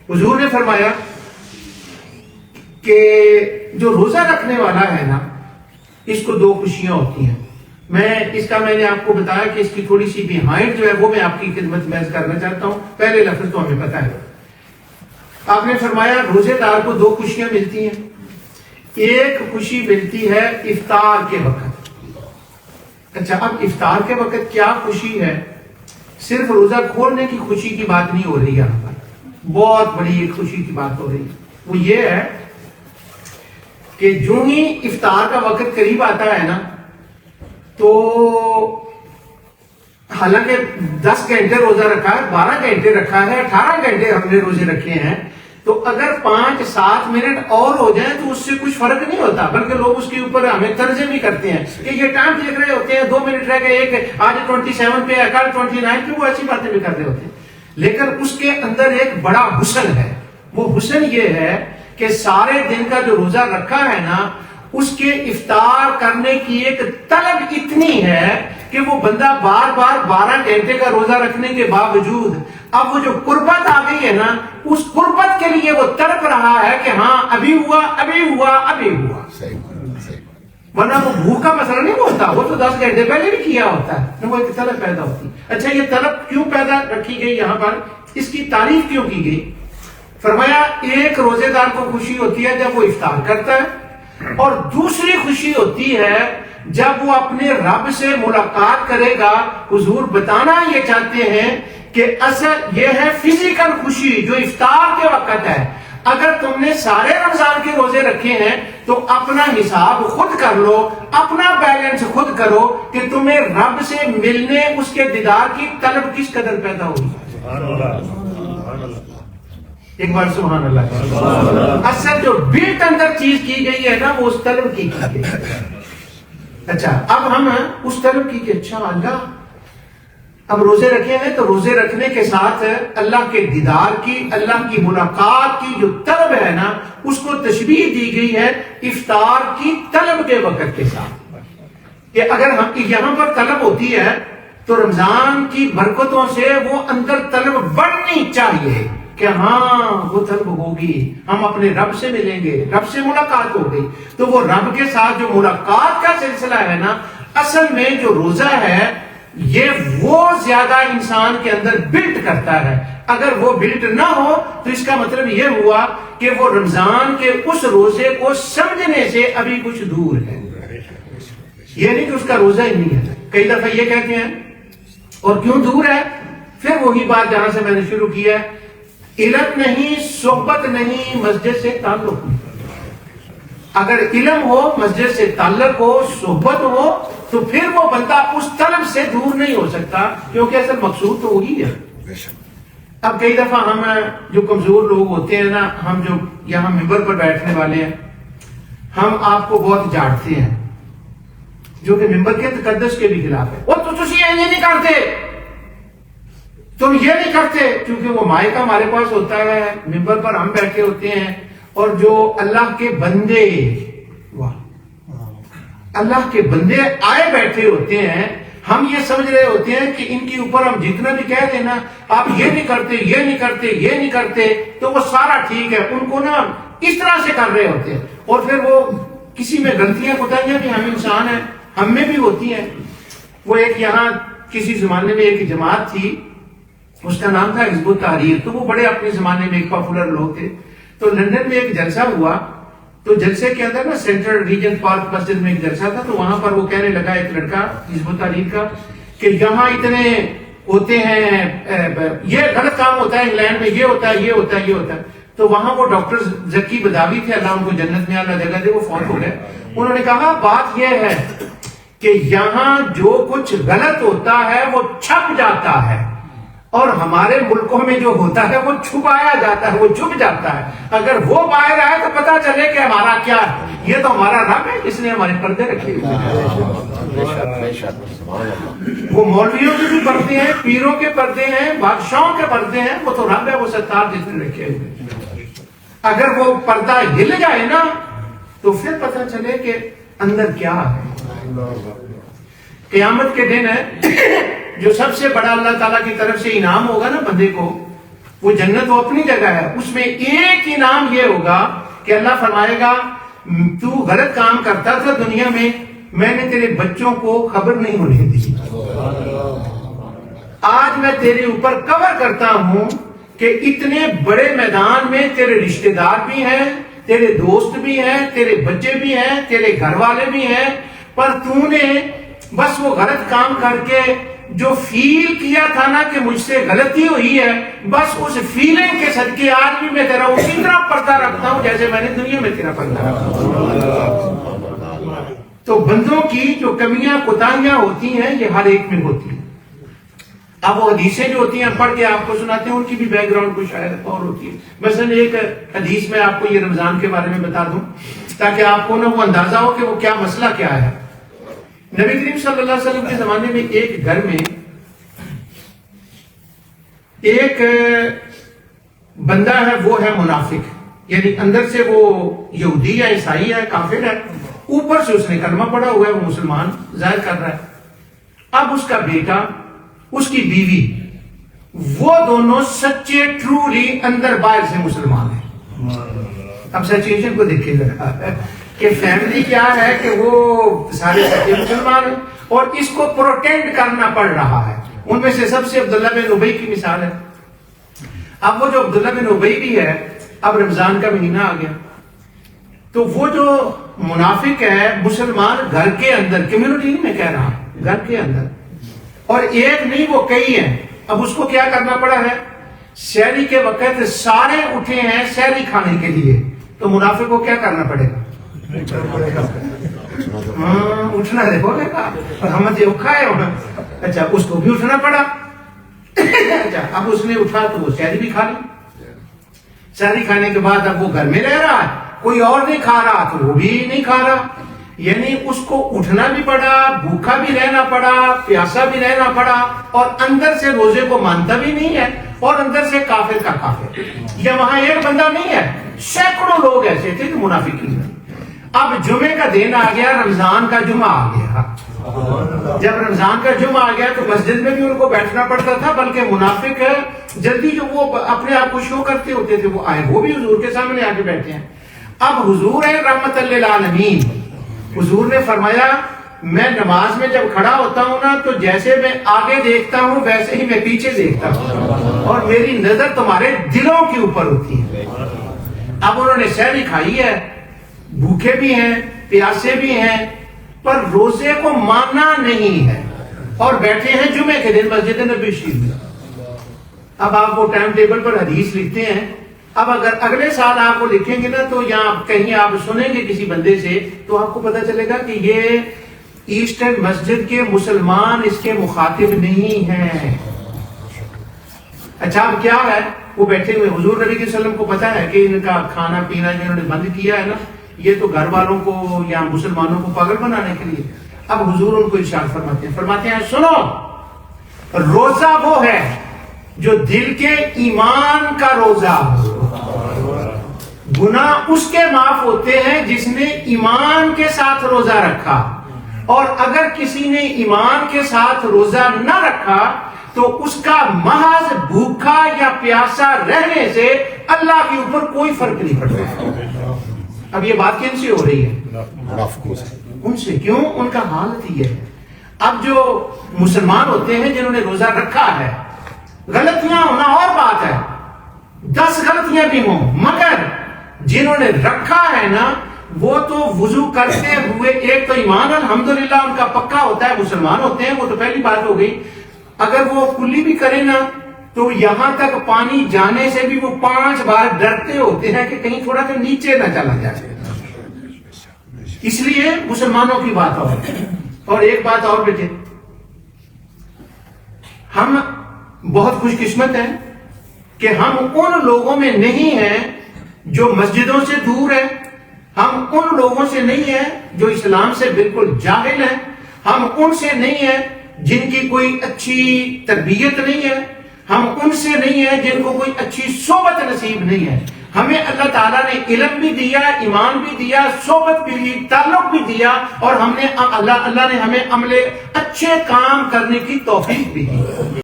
حضور نے فرمایا کہ جو روزہ رکھنے والا ہے نا، اس کو دو خوشیاں ہوتی ہیں. میں نے آپ کو بتایا کہ اس کی تھوڑی سی بیہائنڈ جو ہے وہ میں آپ کی خدمت میں کرنا چاہتا ہوں. پہلے لفظ تو ہمیں پتہ ہے. آپ نے فرمایا روزے دار کو دو خوشیاں ملتی ہیں. ایک خوشی ملتی ہے افطار کے وقت. اچھا، اب افطار کے وقت کیا خوشی ہے؟ صرف روزہ کھولنے کی خوشی کی بات نہیں ہو رہی یہاں پر، بہت بڑی ایک خوشی کی بات ہو رہی ہے. وہ یہ ہے کہ جو ہی افطار کا وقت قریب آتا ہے نا، تو حالانکہ 10 گھنٹے روزہ رکھا ہے، 12 گھنٹے رکھا ہے، 18 گھنٹے ہم نے روزے رکھے ہیں، تو اگر 5-7 منٹ اور ہو جائیں تو اس سے کچھ فرق نہیں ہوتا، بلکہ لوگ اس کے اوپر ہمیں طرزے بھی کرتے ہیں کہ یہ ٹائم دیکھ رہے ہوتے ہیں، 2 منٹ رہ گئے، ایک آج 27 پہ ہے، کل 29 پہ، وہ ایسی باتیں بھی کر رہے ہوتے ہیں. لیکن اس کے اندر ایک بڑا حسن ہے. وہ حسن یہ ہے کہ سارے دن کا جو روزہ رکھا ہے نا، اس کے افطار کرنے کی ایک طلب اتنی ہے کہ وہ بندہ بار بار 12 گھنٹے کا روزہ رکھنے کے باوجود اب وہ جو قربت آ گئی ہے نا، اس قربت کے لیے وہ تڑپ رہا ہے کہ ہاں ابھی ہوا، ابھی ہوا، ابھی ہوا. ورنہ وہ بھوک کا مسئلہ نہیں ہوتا، وہ تو 10 گھنٹے پہلے بھی کیا ہوتا ہے. وہ ایک طلب پیدا ہوتی. اچھا، یہ طلب کیوں پیدا رکھی گئی یہاں پر؟ اس کی تعریف کیوں کی گئی؟ فرمایا ایک روزے دار کو خوشی ہوتی ہے جب وہ افطار کرتا ہے، اور دوسری خوشی ہوتی ہے جب وہ اپنے رب سے ملاقات کرے گا. حضور بتانا یہ چاہتے ہیں کہ اصل یہ ہے فزیکل خوشی جو افطار کے وقت ہے. اگر تم نے سارے رمضان کے روزے رکھے ہیں تو اپنا حساب خود کر لو، اپنا بیلنس خود کرو کہ تمہیں رب سے ملنے، اس کے دیدار کی طلب کس قدر پیدا ہوگی. ایک بار سبحان اللہ. اصل جو بلٹ اندر چیز کی گئی ہے نا، وہ اس طلب کی گئی. اچھا، اب ہم اس طلب کی کہ اچھا اللہ، اب روزے رکھے ہیں تو روزے رکھنے کے ساتھ اللہ کے دیدار کی، اللہ کی ملاقات کی جو طلب ہے نا، اس کو تشبیہ دی گئی ہے افطار کی طلب کے وقت کے ساتھ. کہ اگر ہم یہاں پر طلب ہوتی ہے تو رمضان کی برکتوں سے وہ اندر طلب بڑھنی چاہیے کہ ہاں وہ طلب ہوگی، ہم اپنے رب سے ملیں گے، رب سے ملاقات ہوگی. تو وہ رب کے ساتھ جو ملاقات کا سلسلہ ہے نا، اصل میں جو روزہ ہے یہ وہ زیادہ انسان کے اندر بلٹ کرتا ہے. اگر وہ بلٹ نہ ہو تو اس کا مطلب یہ ہوا کہ وہ رمضان کے اس روزے کو سمجھنے سے ابھی کچھ دور ہے. یہ نہیں کہ اس کا روزہ ہی نہیں ہے. کئی دفعہ یہ کہتے ہیں اور کیوں دور ہے؟ پھر وہی بات جہاں سے میں نے شروع کیا ہے، علم نہیں، صحبت نہیں، مسجد سے تعلق نہیں. اگر علم ہو، مسجد سے تعلق ہو، صحبت ہو، تو پھر وہ بندہ اس طلب سے دور نہیں ہو سکتا، کیونکہ اصل مقصود تو وہی ہے. اب کئی دفعہ ہم جو کمزور لوگ ہوتے ہیں نا، ہم جو یہاں ممبر پر بیٹھنے والے ہیں، ہم آپ کو بہت جانتے ہیں، جو کہ ممبر کے تقدس کے بھی خلاف ہے. اور تو تسی یہ نہیں کرتے، تم یہ نہیں کرتے، کیونکہ وہ مائک ہمارے پاس ہوتا ہے، ممبر پر ہم بیٹھے ہوتے ہیں، اور جو اللہ کے بندے، اللہ کے بندے آئے بیٹھے ہوتے ہیں، ہم یہ سمجھ رہے ہوتے ہیں کہ ان کے اوپر ہم جتنا بھی کہہ دیں نا، آپ یہ نہیں کرتے، یہ نہیں کرتے، یہ نہیں کرتے، تو وہ سارا ٹھیک ہے. ان کو نا اس طرح سے کر رہے ہوتے ہیں. اور پھر وہ کسی میں غلطیاں کوتاہیاں بھی، ہم انسان ہیں، ہم میں بھی ہوتی ہیں. وہ ایک یہاں کسی زمانے میں ایک جماعت تھی، اس کا نام تھا حزب التحریر. تو وہ بڑے اپنے زمانے میں ایک پاپولر لوگ تھے. تو لندن میں ایک جلسہ ہوا، تو جلسے کے اندر نا سینٹرل ریجن پارک مسجد میں ایک جلسہ تھا. تو وہاں پر وہ کہنے لگا ایک لڑکا حزب التحریر کا کہ یہاں اتنے ہوتے ہیں، یہ غلط کام ہوتا ہے، انگلینڈ میں یہ ہوتا ہے، یہ ہوتا ہے، یہ ہوتا ہے. تو وہاں وہ ڈاکٹر ذکی بداوی تھے، اللہ ان کو جنت میں اللہ جگہ دے، وہ فوت ہو گئے. انہوں نے کہا بات یہ ہے کہ یہاں جو کچھ غلط ہوتا ہے وہ چھپ جاتا ہے، اور ہمارے ملکوں میں جو ہوتا ہے وہ چھپایا جاتا ہے، وہ چھپ جاتا ہے. اگر وہ باہر آئے تو پتا چلے کہ ہمارا کیا ہے. یہ تو ہمارا رب ہے، اس نے ہمارے پردے رکھے ہوئے ہیں. وہ مولویوں کے بھی پردے ہیں، پیروں کے پردے ہیں، بادشاہوں کے پردے ہیں، وہ تو رب ہے، وہ ستار جس نے رکھے ہوئے. اگر وہ پردہ ہل جائے نا تو پھر پتا چلے کہ اندر کیا ہے. قیامت کے دن ہے جو سب سے بڑا اللہ تعالیٰ کی طرف سے انعام ہوگا نا بندے کو، وہ جنت وہ اپنی جگہ ہے، اس میں ایک انعام یہ ہوگا کہ اللہ فرمائے گا تو غلط کام کرتا تھا دنیا میں نے تیرے بچوں کو خبر نہیں ہونے دی، آج میں تیرے اوپر کور کرتا ہوں کہ اتنے بڑے میدان میں تیرے رشتہ دار بھی ہیں، تیرے دوست بھی ہیں، تیرے بچے بھی ہیں، تیرے گھر والے بھی ہیں، پر تو نے بس وہ غلط کام کر کے جو فیل کیا تھا نا کہ مجھ سے غلطی ہوئی ہے، بس اس فیلنگ کے صدقے آج بھی میں تیرا اسی طرح پردہ رکھتا ہوں جیسے میں نے دنیا میں تیرا پردہ رکھا۔ تو بندوں کی جو کمیاں کوتاہیاں ہوتی ہیں یہ ہر ایک میں ہوتی ہیں۔ اب وہ حدیثیں جو ہوتی ہیں پڑھ کے آپ کو سناتے ہیں، ان کی بھی بیک گراؤنڈ کو شاید اور ہوتی ہے۔ مثلا ایک حدیث میں آپ کو یہ رمضان کے بارے میں بتا دوں تاکہ آپ کو نا وہ اندازہ ہو کہ وہ کیا مسئلہ کیا ہے۔ نبی کریم صلی اللہ علیہ وسلم کے زمانے میں ایک گھر میں ایک بندہ ہے، وہ ہے منافق، یعنی اندر سے وہ یہودی ہے، عیسائی ہے، کافر ہے، اوپر سے اس نے کلمہ پڑھا ہوا ہے، وہ مسلمان ظاہر کر رہا ہے۔ اب اس کا بیٹا، اس کی بیوی، وہ دونوں سچے ٹرولی اندر باہر سے مسلمان ہیں۔ اب سچویشن کو دیکھیں ذرا کہ فیملی کیا ہے کہ وہ سارے سچے مسلمان ہیں اور اس کو پروٹینڈ کرنا پڑ رہا ہے۔ ان میں سے سب سے عبداللہ بن ابی کی مثال ہے۔ اب وہ جو عبداللہ بن ابی بھی ہے، اب رمضان کا مہینہ آ گیا تو وہ جو منافق ہے مسلمان گھر کے اندر، کمیونٹی میں کہہ رہا گھر کے اندر، اور ایک نہیں وہ کئی ہیں۔ اب اس کو کیا کرنا پڑا ہے، سحری کے وقت سارے اٹھے ہیں سحری کھانے کے لیے، تو منافق کو کیا کرنا پڑے گا، اٹھنا دیکھو گا، محمد یہ اٹھا ہے، اچھا اس کو بھی اٹھنا پڑا۔ اچھا اب اس نے اٹھا تو وہ سحری بھی کھا لی، سحری کھانے کے بعد اب وہ گھر میں رہ رہا ہے، کوئی اور نہیں کھا رہا تو وہ بھی نہیں کھا رہا، یعنی اس کو اٹھنا بھی پڑا، بھوکا بھی رہنا پڑا، پیاسا بھی رہنا پڑا، اور اندر سے روزے کو مانتا بھی نہیں ہے، اور اندر سے کافر کا کافر۔ یہ وہاں ایک بندہ نہیں ہے، سینکڑوں لوگ ایسے تھے جو منافقین ہیں۔ اب جمعے کا دن آ گیا، رمضان کا جمعہ آ گیا۔ جب رمضان کا جمعہ آ گیا تو مسجد میں بھی ان کو بیٹھنا پڑتا تھا، بلکہ منافق جلدی جو وہ اپنے آپ کو شو کرتے ہوتے تھے وہ آئے، وہ بھی حضور کے سامنے آ کے بیٹھے ہیں۔ اب حضور ہے رحمت للعالمین، حضور نے فرمایا میں نماز میں جب کھڑا ہوتا ہوں نا تو جیسے میں آگے دیکھتا ہوں ویسے ہی میں پیچھے دیکھتا ہوں، اور میری نظر تمہارے دلوں کے اوپر ہوتی ہے۔ اب انہوں نے سحری کھائی ہے، بھوکے بھی ہیں، پیاسے بھی ہیں، پر روزے کو ماننا نہیں ہے، اور بیٹھے ہیں جمعے کے دن مسجد نبوی شریف میں۔ اب آپ وہ ٹائم ٹیبل پر حدیث لکھتے ہیں، اب اگر اگلے سال آپ کو لکھیں گے نا تو یہاں کہیں آپ سنیں گے کسی بندے سے تو آپ کو پتا چلے گا کہ یہ ایسٹرن مسجد کے مسلمان اس کے مخاطب نہیں ہیں۔ اچھا اب کیا ہے، وہ بیٹھے ہوئے، حضور نبی صلی اللہ علیہ وسلم کو پتا ہے کہ ان کا کھانا پینا انہوں نے بند کیا ہے نا، یہ تو گھر والوں کو یا مسلمانوں کو پاگل بنانے کے لیے۔ اب حضور ان کو ارشاد فرماتے ہیں سنو، روزہ وہ ہے جو دل کے ایمان کا روزہ ہو، گناہ اس کے معاف ہوتے ہیں جس نے ایمان کے ساتھ روزہ رکھا، اور اگر کسی نے ایمان کے ساتھ روزہ نہ رکھا تو اس کا محض بھوکا یا پیاسا رہنے سے اللہ کے اوپر کوئی فرق نہیں پڑتا۔ اب یہ بات کن سے ہو رہی ہے، ان سے، کیوں، ان کا حالت یہ ہے۔ اب جو مسلمان ہوتے ہیں جنہوں نے روزہ رکھا ہے، غلطیاں ہونا اور بات ہے، 10 غلطیاں بھی ہوں، مگر جنہوں نے رکھا ہے نا وہ تو وضو کرتے ہوئے، ایک تو ایمان الحمدللہ ان کا پکا ہوتا ہے، مسلمان ہوتے ہیں، وہ تو پہلی بات ہو گئی۔ اگر وہ کلی بھی کرے نا تو یہاں تک پانی جانے سے بھی وہ 5 بار ڈرتے ہوتے ہیں کہ کہیں تھوڑا تو نیچے نہ چلا جائے، اس لیے مسلمانوں کی بات اور ایک بات اور بیٹے، ہم بہت خوش قسمت ہیں کہ ہم ان لوگوں میں نہیں ہیں جو مسجدوں سے دور ہیں، ہم ان لوگوں سے نہیں ہیں جو اسلام سے بالکل جاہل ہیں، ہم ان سے نہیں ہیں جن کی کوئی اچھی تربیت نہیں ہے، ہم ان سے نہیں ہیں جن کو کوئی اچھی صحبت نصیب نہیں ہے۔ ہمیں اللہ تعالیٰ نے علم بھی دیا، ایمان بھی دیا، صحبت بھی دی، تعلق بھی دیا، اور ہم نے اللہ نے ہمیں عمل اچھے کام کرنے کی توفیق بھی دی۔